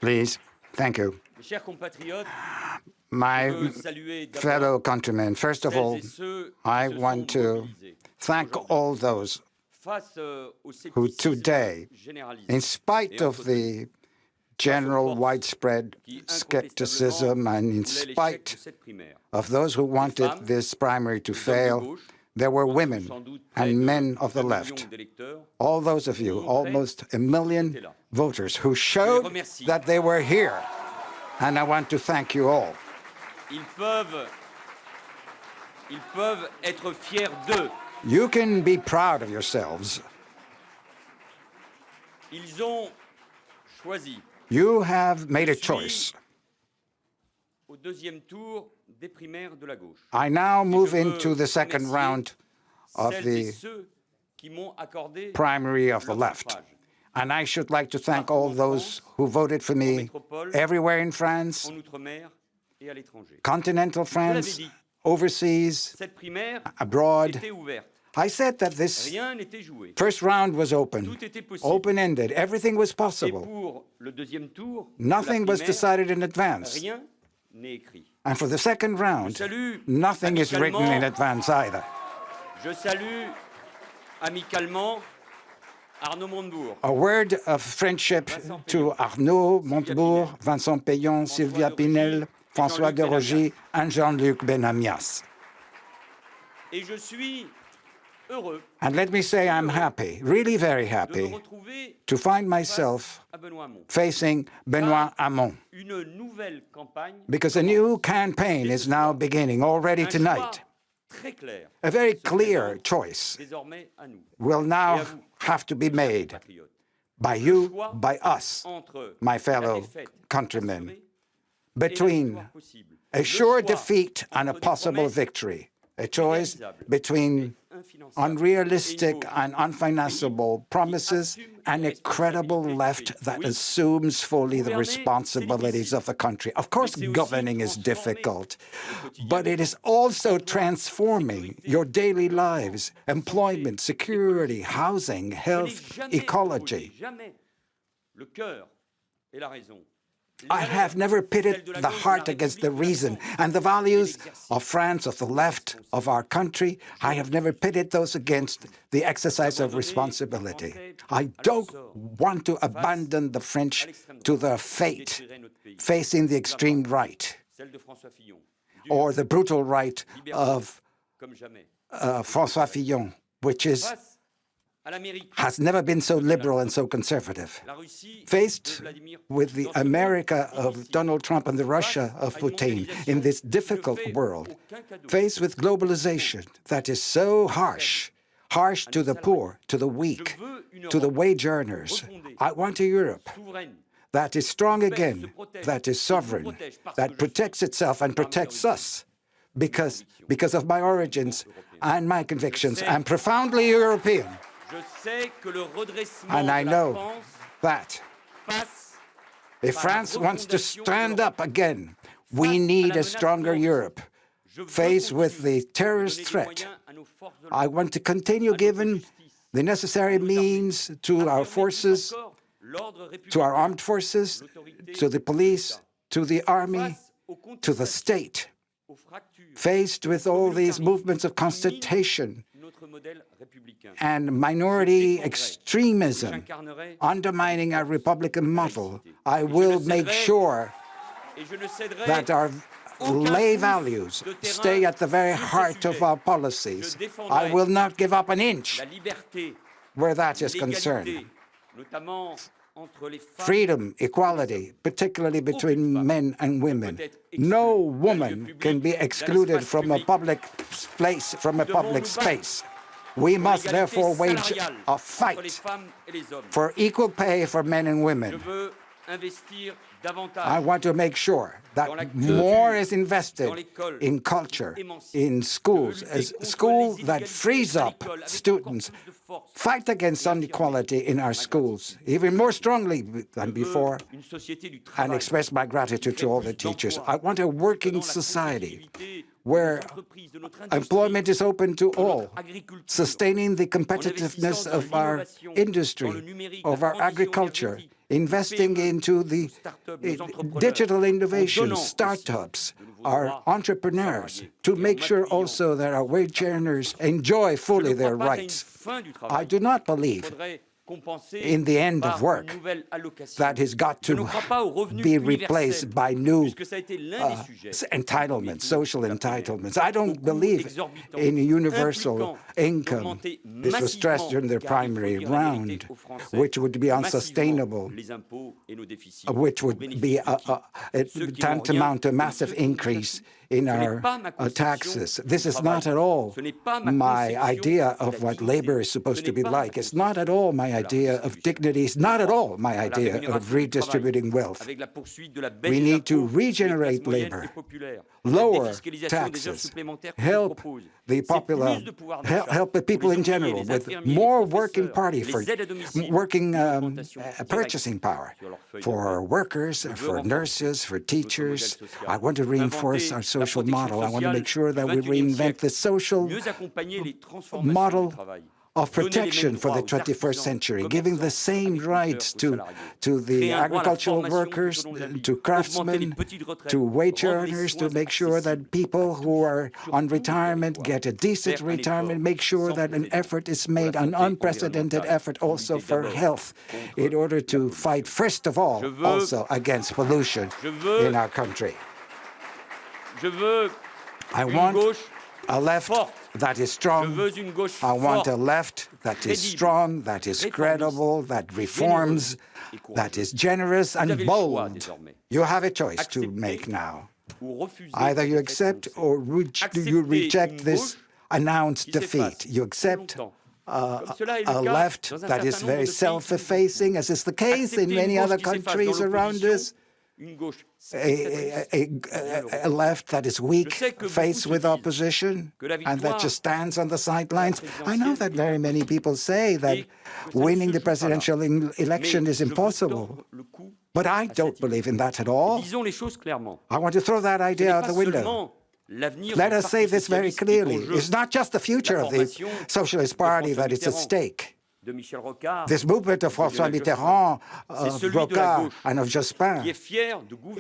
Please. Thank you. My fellow countrymen, first of all, I want to thank all those who today, in spite of the general widespread skepticism and in spite of those who wanted this primary to fail, there were women and men of the left, all those of you, almost 1 million voters, who showed that they were here. And I want to thank you all. You can be proud of yourselves. You have made a choice. I now move into the second round of the primary of the left. And I should like to thank all those who voted for me everywhere in France, continental France, overseas, abroad. I said that this first round was open, open-ended. Everything was possible. Nothing was decided in advance. And for the second round, nothing is written in advance either. A word of friendship to Arnaud Montebourg, Vincent Payon, Sylvia Pinel, François de Rogy, and Jean-Luc Benamias. And let me say I'm happy, really very happy, to find myself facing Benoît Hamon, because a new campaign is now beginning already tonight. A very clear choice will now have to be made by you, by us, my fellow countrymen, between a sure defeat and a possible victory, a choice between unrealistic and unfinanceable promises and a credible left that assumes fully the responsibilities of the country. Of course, governing is difficult, but it is also transforming your daily lives, employment, security, housing, health, ecology. I have never pitted the heart against the reason, and the values of France, of the left, of our country, I have never pitted those against the exercise of responsibility. I don't want to abandon the French to their fate, facing the extreme right, or the brutal right of François Fillon, which has never been so liberal and so conservative. Faced with the America of Donald Trump and the Russia of Putin in this difficult world, faced with globalization that is so harsh to the poor, to the weak, to the wage earners, I want a Europe that is strong again, that is sovereign, that protects itself and protects us, because of my origins and my convictions. I'm profoundly European. And I know that if France wants to stand up again, we need a stronger Europe. Faced with the terrorist threat, I want to continue giving the necessary means to our forces, to our armed forces, to the police, to the army, to the state. Faced with all these movements of contestation and minority extremism undermining our Republican model, I will make sure that our lay values stay at the very heart of our policies. I will not give up an inch where that is concerned. Freedom, equality, particularly between men and women. No woman can be excluded from a public place, space. We must therefore wage a fight for equal pay for men and women. I want to make sure that more is invested in culture, in schools, a school that frees up students, fight against inequality in our schools, even more strongly than before, and express my gratitude to all the teachers. I want a working society where employment is open to all, sustaining the competitiveness of our industry, of our agriculture, investing into the digital innovation, startups, our entrepreneurs, to make sure also that our wage earners enjoy fully their rights. I do not believe in the end of work that has got to be replaced by new entitlements, social entitlements. I don't believe in a universal income. This was stressed during the primary round, which would be unsustainable, which would be tantamount to a massive increase in our taxes. This is not at all my idea of what labor is supposed to be like. It's not at all my idea of dignity. It's not at all my idea of redistributing wealth. We need to regenerate labor, lower taxes, help the popular, help the people in general with more working party for working purchasing power for workers, for nurses, for teachers. I want to reinforce our social model. I want to make sure that we reinvent the social model of protection for the 21st century, giving the same rights to the agricultural workers, to craftsmen, to wage earners, to make sure that people who are on retirement get a decent retirement, make sure that an effort is made, an unprecedented effort also for health, in order to fight, first of all, also against pollution in our country. I want a left that is strong. I want a left that is strong, that is credible, that reforms, that is generous and bold. You have a choice to make now. Either you accept or you reject this announced defeat. You accept a left that is very self-effacing, as is the case in many other countries around us. A left that is weak, faced with opposition, and that just stands on the sidelines. I know that very many people say that winning the presidential election is impossible, but I don't believe in that at all. I want to throw that idea out the window. Let us say this very clearly. It's not just the future of the Socialist Party that is at stake. This movement of François Mitterrand, of Rocard, and of Jospin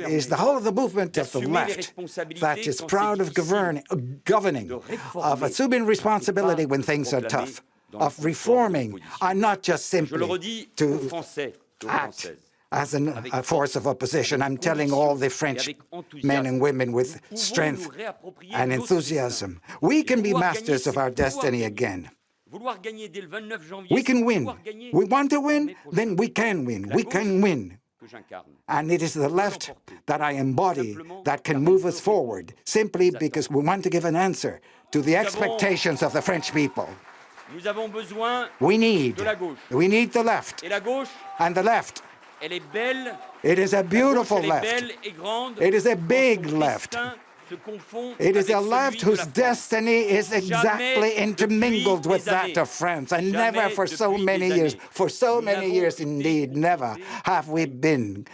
is the whole of the movement of the left that is proud of governing, of assuming responsibility when things are tough, of reforming, and not just simply to act as a force of opposition. I'm telling all the French men and women with strength and enthusiasm, we can be masters of our destiny again. We can win. We want to win, then we can win. We can win. And it is the left that I embody that can move us forward, simply because we want to give an answer to the expectations of the French people. We need the left. And the left, it is a beautiful left. It is a big left. It is a left whose destiny is exactly intermingled with that of France. And never for so many years indeed, never have we been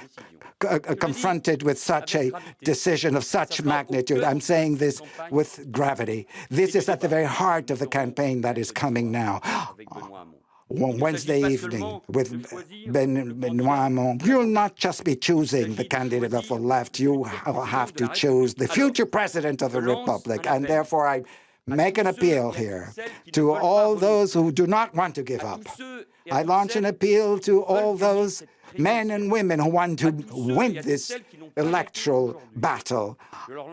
confronted with such a decision of such magnitude. I'm saying this with gravity. This is at the very heart of the campaign that is coming now. On Wednesday evening with Benoit Hamon, you'll not just be choosing the candidate of the left, you have to choose the future president of the Republic. And therefore, I make an appeal here to all those who do not want to give up. I launch an appeal to all those men and women who want to win this electoral battle.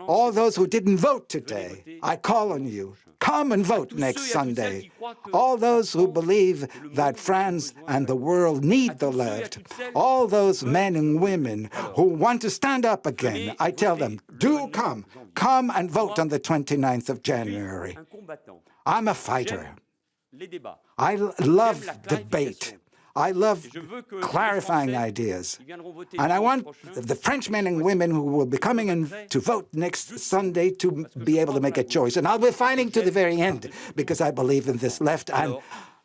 All those who didn't vote today, I call on you. Come and vote next Sunday. All those who believe that France and the world need the left, all those men and women who want to stand up again, I tell them, do come. Come and vote on the 29th of January. I'm a fighter. I love debate. I love clarifying ideas. And I want the French men and women who will be coming in to vote next Sunday to be able to make a choice. And I'll be fighting to the very end because I believe in this left. And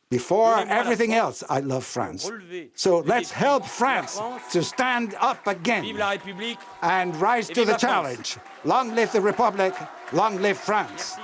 before everything else, I love France. So let's help France to stand up again and rise to the challenge. Long live the Republic. Long live France.